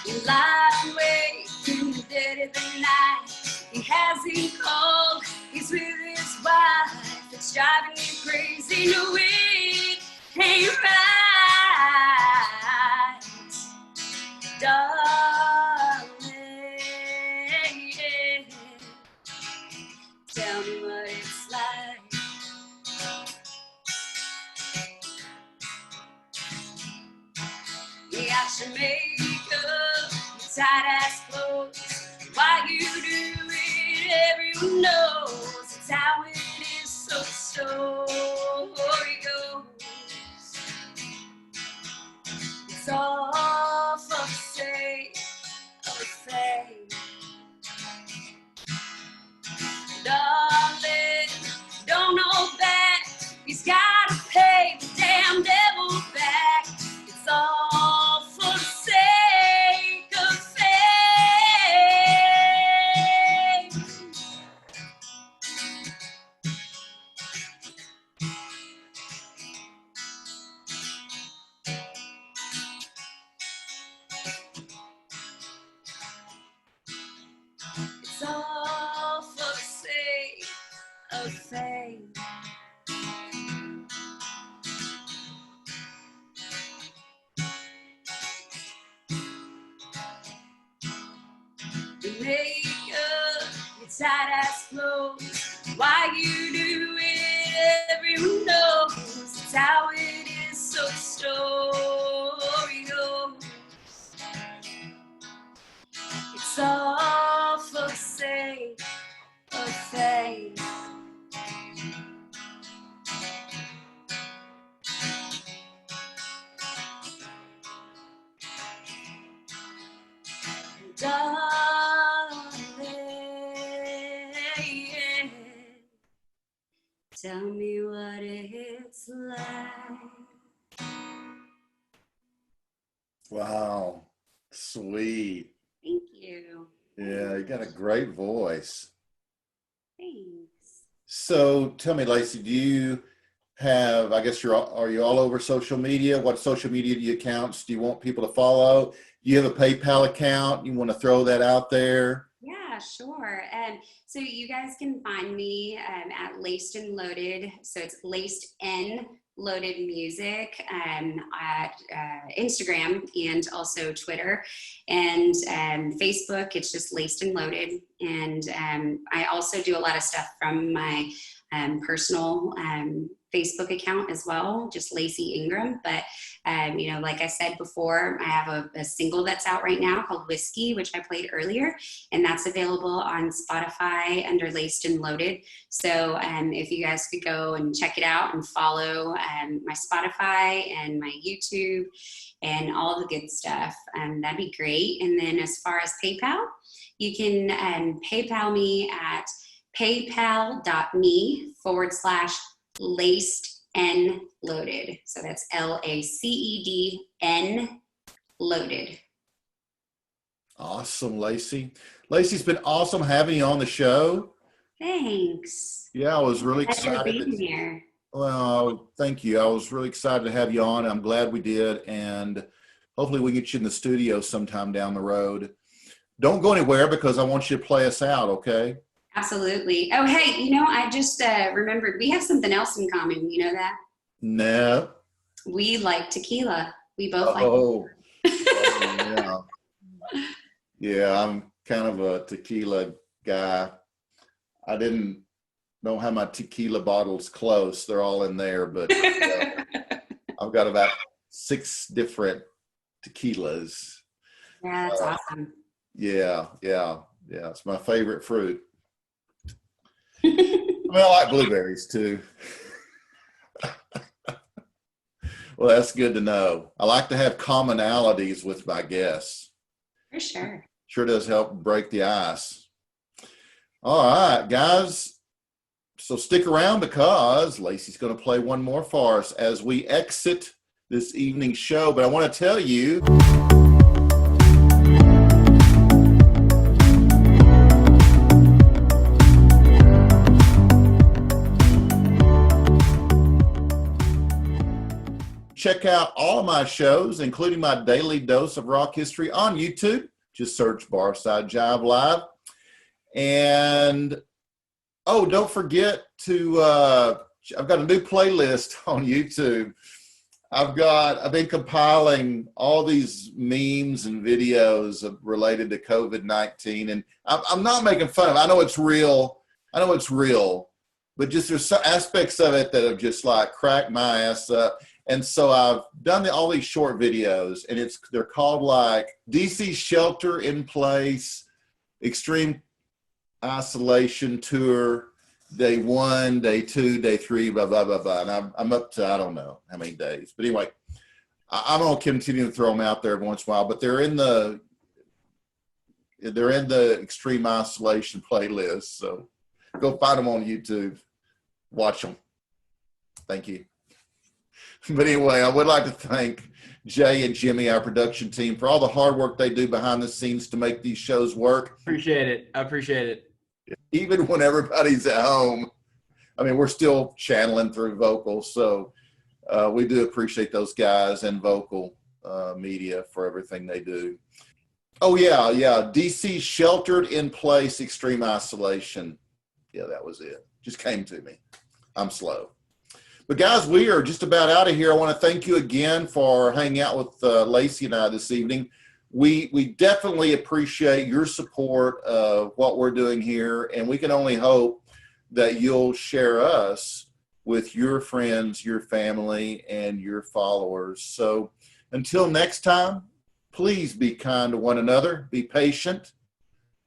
You lie awake in the dead of the night. He hasn't called, he's with his wife. It's driving you crazy, no it ain't right, darling. Tell me what it's like. You got your makeup, your tight ass clothes. Why you do it, everyone knows. It's how it is, so the story goes. It's all for the sake of fame. Darling, don't hold back. He's gotta pay the damn devil back. It's all for the sake of fame. It's all for the sake of fame. Your makeup, your tight ass clothes. Why you do it, everyone knows. It's how it is, so the story goes. darling, tell me what it's like. Wow. Sweet. Thank you. Yeah, you got a great voice. Thanks. So tell me, Lacey, do you have, I guess are you all over social media? What social media accounts do you want people to follow? Do you have a PayPal account? You want to throw that out there? Yeah, sure. So you guys can find me at Laced and Loaded. So it's Laced N Loaded Music at Instagram and also Twitter and Facebook. It's just Laced and Loaded. And I also do a lot of stuff from my personal Facebook account as well, just Lacey Ingram. But, you know, like I said before, I have a single that's out right now called Whiskey, which I played earlier, and that's available on Spotify under Laced and Loaded. So if you guys could go and check it out and follow my Spotify and my YouTube and all the good stuff, that'd be great. And then as far as PayPal, you can PayPal me at paypal.me/laced N loaded. So that's LACEDN loaded. Awesome, Lacey. Lacey's been awesome having you on the show. Thanks. Yeah, I was really Pleasure excited. being here. Well, thank you. I was really excited to have you on. I'm glad we did. And hopefully we get you in the studio sometime down the road. Don't go anywhere because I want you to play us out, okay? Absolutely. Oh, hey, you know, I just remembered we have something else in common. You know that? No. We like tequila. We both like Oh, yeah. Yeah, I'm kind of a tequila guy. I don't have my tequila bottles close. They're all in there, but I've got about 6 different tequilas. Yeah, that's awesome. Yeah. It's my favorite fruit. I mean, I like blueberries too. Well, that's good to know. I like to have commonalities with my guests. For sure. Sure does help break the ice. All right, guys. So stick around because Lacey's going to play one more for us as we exit this evening's show. But I want to tell you, check out all of my shows, including my daily dose of rock history on YouTube. Just search Barside Jive Live. And, oh, don't forget to, I've got a new playlist on YouTube. I've been compiling all these memes and videos related to COVID-19. And I'm not making fun of it. I know it's real. But just there's some aspects of it that have just like cracked my ass up. And so I've done all these short videos, and they're called like DC Shelter in Place, Extreme Isolation Tour, Day 1, Day 2, Day 3, blah, blah, blah, blah. And I'm up to, I don't know how many days. But anyway, I'm going to continue to throw them out there every once in a while, but they're in the Extreme Isolation playlist. So go find them on YouTube. Watch them. Thank you. But anyway, I would like to thank Jay and Jimmy, our production team, for all the hard work they do behind the scenes to make these shows work. Appreciate it. I appreciate it. Even when everybody's at home. I mean, we're still channeling through vocals. So we do appreciate those guys and vocal media for everything they do. Oh, yeah. DC Sheltered in Place, Extreme Isolation. Yeah, that was it. Just came to me. I'm slow. But guys, we are just about out of here. I want to thank you again for hanging out with Lacey and I this evening. We definitely appreciate your support of what we're doing here, and we can only hope that you'll share us with your friends, your family, and your followers. So until next time, please be kind to one another. Be patient,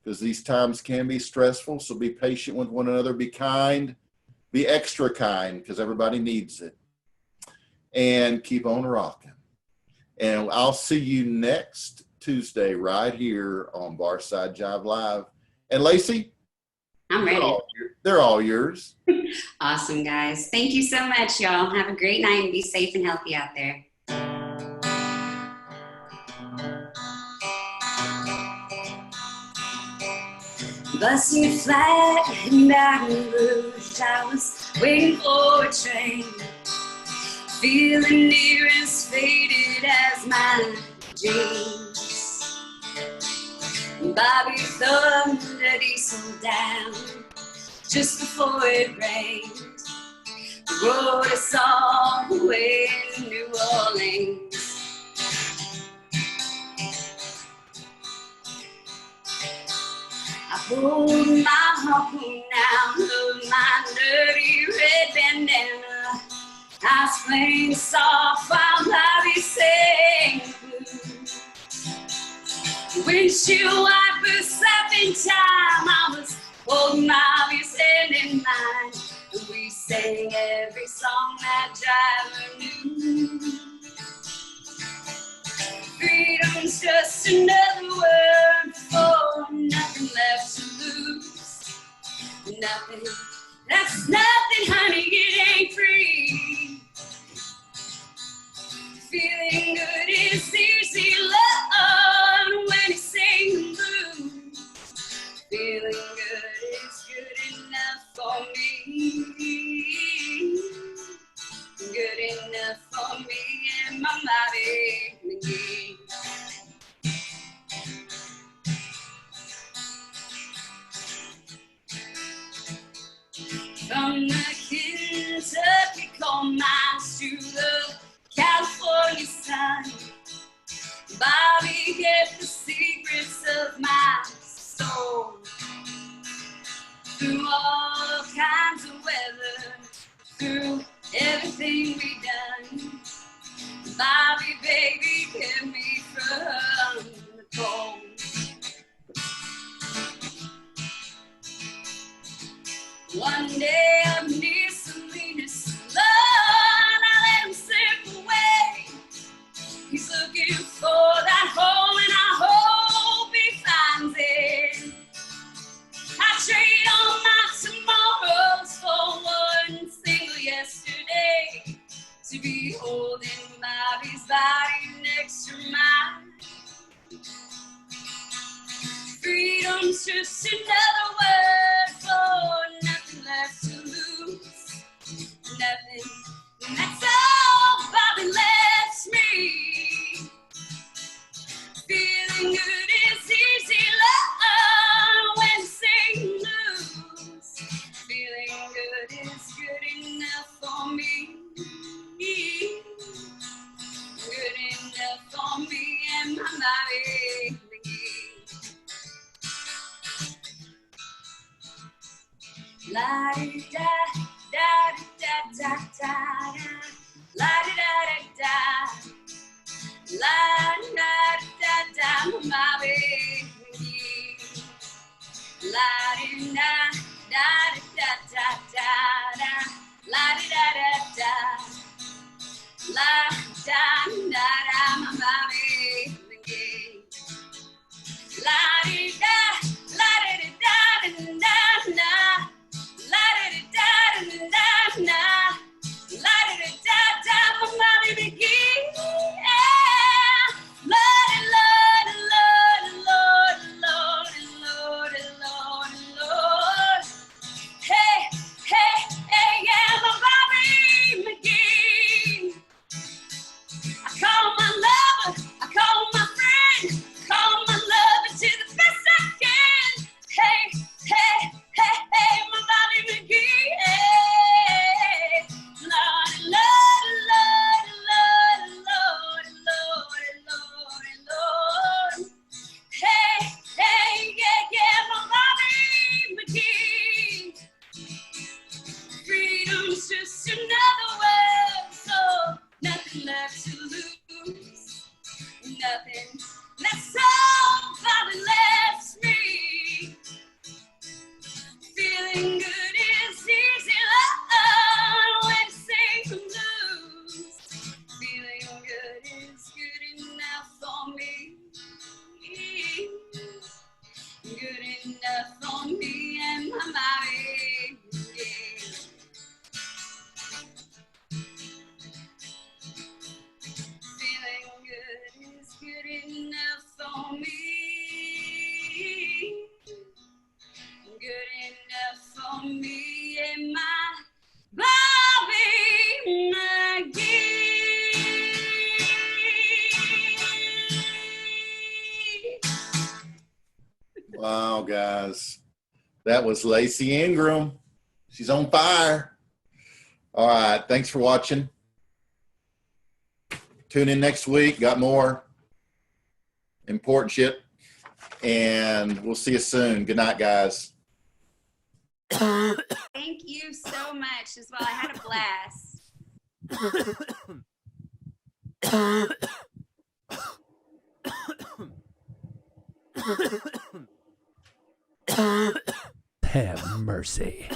because these times can be stressful. So be patient with one another. Be kind. Be extra kind, because everybody needs it. And keep on rocking. And I'll see you next Tuesday right here on Barside Jive Live. And Lacey, I'm ready. They're all yours. Awesome, guys. Thank you so much, y'all. Have a great night and be safe and healthy out there. Busting flat in Baton Rouge, I was waiting for a train, feeling near as faded as my dreams. Bobby thumbed the diesel down just before it rained, rode us all the way to New Orleans. I pulled my harpoon out of my dirty red bandana. I was playing soft while Bobby sang blue. Windshield wipers slapping time. I was holding Bobby's hand in mine. And we sang every song that driver knew. Freedom's just another word for nothing left to lose. Nothing, that's nothing, honey, it ain't free. Feeling good is easy, love, when you sing the blues. Feeling good is good enough for me. Good enough for me and my Bobby McGee. From the Kentucky coal mines to the California sun, Bobby kept the secrets of my soul. Through all kinds of weather, through everything we done, Bobby, baby, kept me from the cold. One day up near Salinas, Lord, I let him slip away. He's looking for that hole, and I hope he finds it. I trade all my tomorrows for one single yesterday, to be holding Bobby's body next to mine. Freedom's just another word for nothing left to lose. Nothing, and that's all Bobby lets me. Feeling good is easy, love, when you sing blues. Feeling good is good enough for me. Good enough for me and my Bobby McGee. La di da da da da da da, la di da da da, la da da da, my Bobby McGee. La di da da da da da da, la di da da da, la da da da, my Bobby McGee. La di da, la di da da da da. La da da da da da, la da da da, my Bobby McGee. La da la da la Wow, guys. That was Lacey Ingram. She's on fire. All right. Thanks for watching. Tune in next week. Got more important shit. And we'll see you soon. Good night, guys. Thank you so much as well. I had a blast. Have mercy.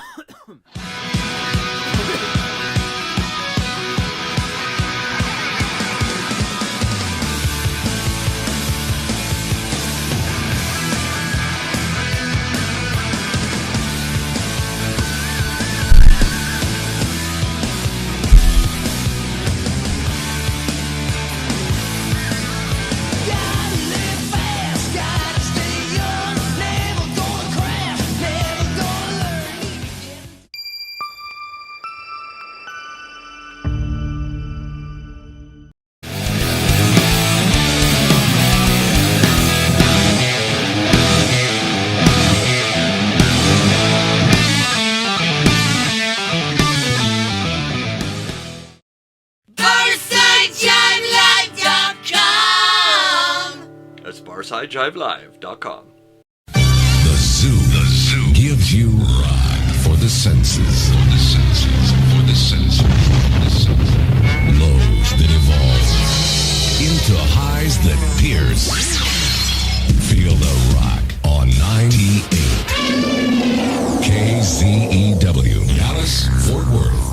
That's BarsideJiveLive.com. The zoo gives you rock for the senses. Lows that evolve into highs that pierce. Feel the rock on 98 KZEW, Dallas, Fort Worth.